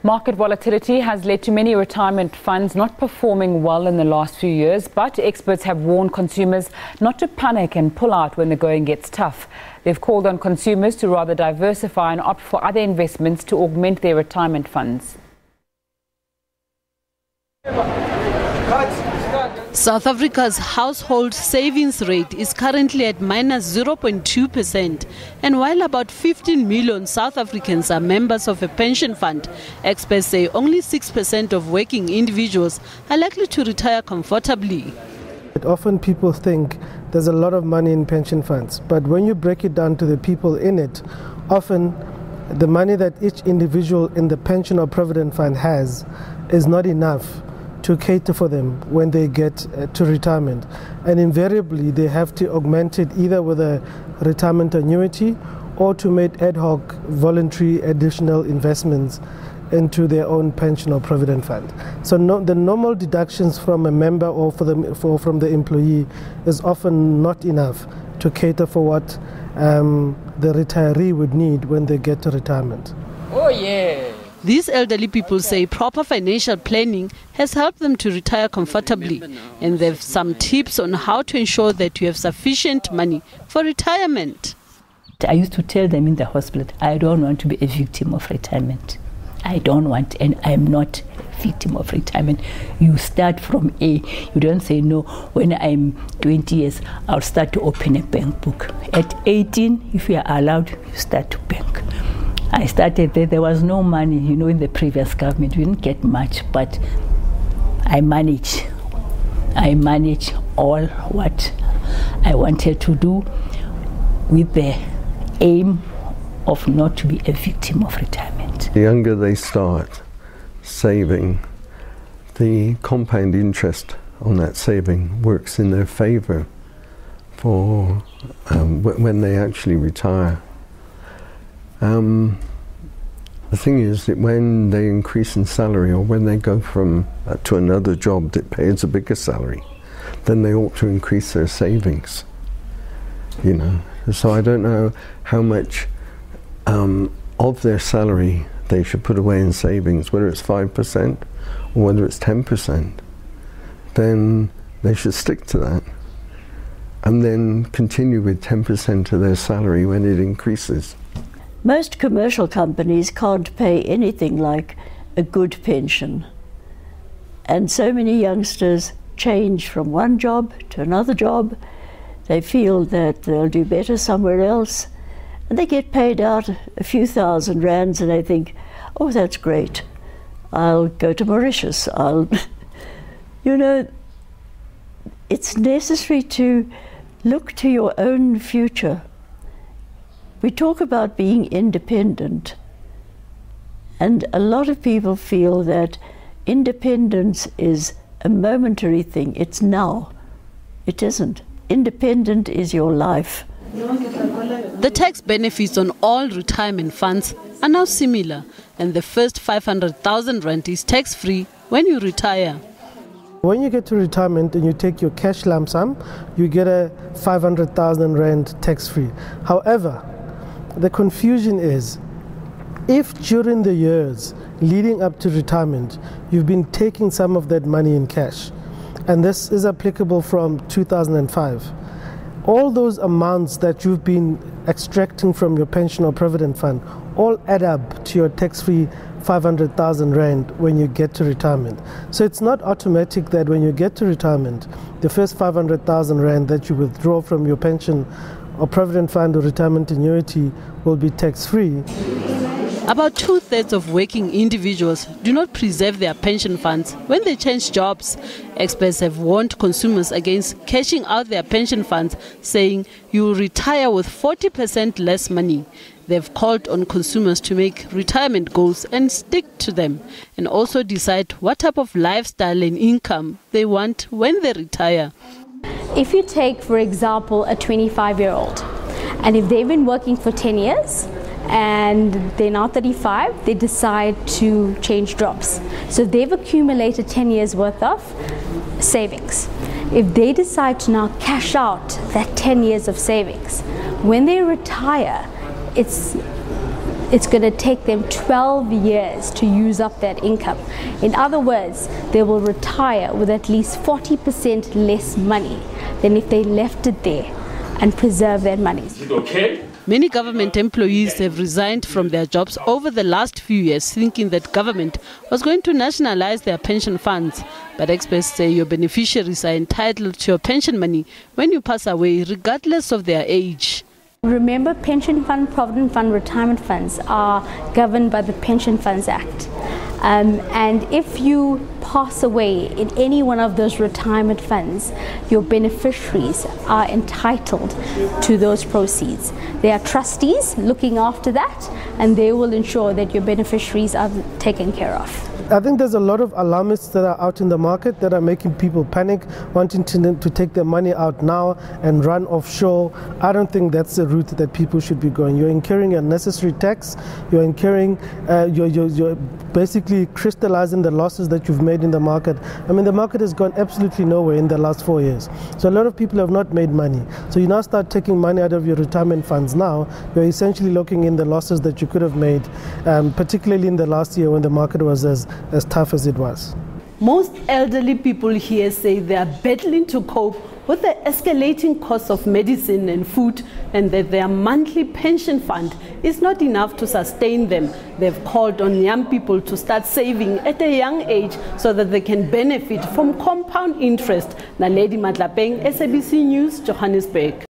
Market volatility has led to many retirement funds not performing well in the last few years, but experts have warned consumers not to panic and pull out when the going gets tough. They've called on consumers to rather diversify and opt for other investments to augment their retirement funds. South Africa's household savings rate is currently at minus 0.2%, and while about 15 million South Africans are members of a pension fund, experts say only 6% of working individuals are likely to retire comfortably. Often people think there's a lot of money in pension funds, but when you break it down to the people in it, often the money that each individual in the pension or provident fund has is not enough to cater for them when they get to retirement, and invariably they have to augment it either with a retirement annuity or to make ad hoc voluntary additional investments into their own pension or provident fund. So the normal deductions from a member or from the employee is often not enough to cater for what the retiree would need when they get to retirement. Oh yeah! These elderly people say proper financial planning has helped them to retire comfortably, and they have some tips on how to ensure that you have sufficient money for retirement. I used to tell them in the hospital, I don't want to be a victim of retirement. I don't want, and I'm not a victim of retirement. You start from A. You don't say, no, when I'm 20 years, I'll start to open a bank book. At 18, if you are allowed, you start to bank. I started there was no money, in the previous government. We didn't get much, but I manage all what I wanted to do with the aim of not to be a victim of retirement. The younger they start saving, the compound interest on that saving works in their favor for when they actually retire. The thing is that when they increase in salary or when they go from to another job that pays a bigger salary, then they ought to increase their savings. So I don't know how much of their salary they should put away in savings, whether it's 5% or whether it's 10%. Then they should stick to that and then continue with 10% of their salary when it increases. Most commercial companies can't pay anything like a good pension. And so many youngsters change from one job to another job. They feel that they'll do better somewhere else. And they get paid out a few thousand rands and they think, oh, that's great. I'll go to Mauritius. It's necessary to look to your own future. We talk about being independent, and a lot of people feel that independence is a momentary thing. It's now. It isn't. Independent is your life. The tax benefits on all retirement funds are now similar, and the first 500,000 rand is tax-free when you retire. When you get to retirement and you take your cash lump sum, you get a 500,000 rand tax-free. However, the confusion is, if during the years leading up to retirement, you've been taking some of that money in cash, and this is applicable from 2005, all those amounts that you've been extracting from your pension or provident fund all add up to your tax-free 500,000 rand when you get to retirement. So it's not automatic that when you get to retirement, the first 500,000 rand that you withdraw from your pension or provident fund or retirement annuity will be tax-free. About 2/3 of working individuals do not preserve their pension funds when they change jobs. Experts have warned consumers against cashing out their pension funds, saying you will retire with 40% less money. They've called on consumers to make retirement goals and stick to them, and also decide what type of lifestyle and income they want when they retire. If you take, for example, a 25-year-old, and if they've been working for 10 years and they're now 35, they decide to change jobs. So they've accumulated 10 years worth of savings. If they decide to now cash out that 10 years of savings, when they retire, it's it's going to take them 12 years to use up that income. In other words, they will retire with at least 40% less money than if they left it there and preserve that money. Is it okay? Many government employees have resigned from their jobs over the last few years, thinking that government was going to nationalize their pension funds. But experts say your beneficiaries are entitled to your pension money when you pass away, regardless of their age. Remember, pension fund, provident fund, retirement funds are governed by the Pension Funds Act. And if you pass away in any one of those retirement funds, your beneficiaries are entitled to those proceeds. There are trustees looking after that, and they will ensure that your beneficiaries are taken care of. I think there's a lot of alarmists that are out in the market that are making people panic, wanting to take their money out now and run offshore. I don't think that's the route that people should be going. You're incurring unnecessary tax, you're incurring, you're basically crystallizing the losses that you've made in the market. I mean, the market has gone absolutely nowhere in the last 4 years. So a lot of people have not made money. So you now start taking money out of your retirement funds now, you're essentially looking in the losses that you could have made, particularly in the last year when the market was as tough as it was. Most elderly people here say they are battling to cope with the escalating costs of medicine and food, and that their monthly pension fund is not enough to sustain them. They've called on young people to start saving at a young age so that they can benefit from compound interest. Naledi Matlapeng, SABC News, Johannesburg.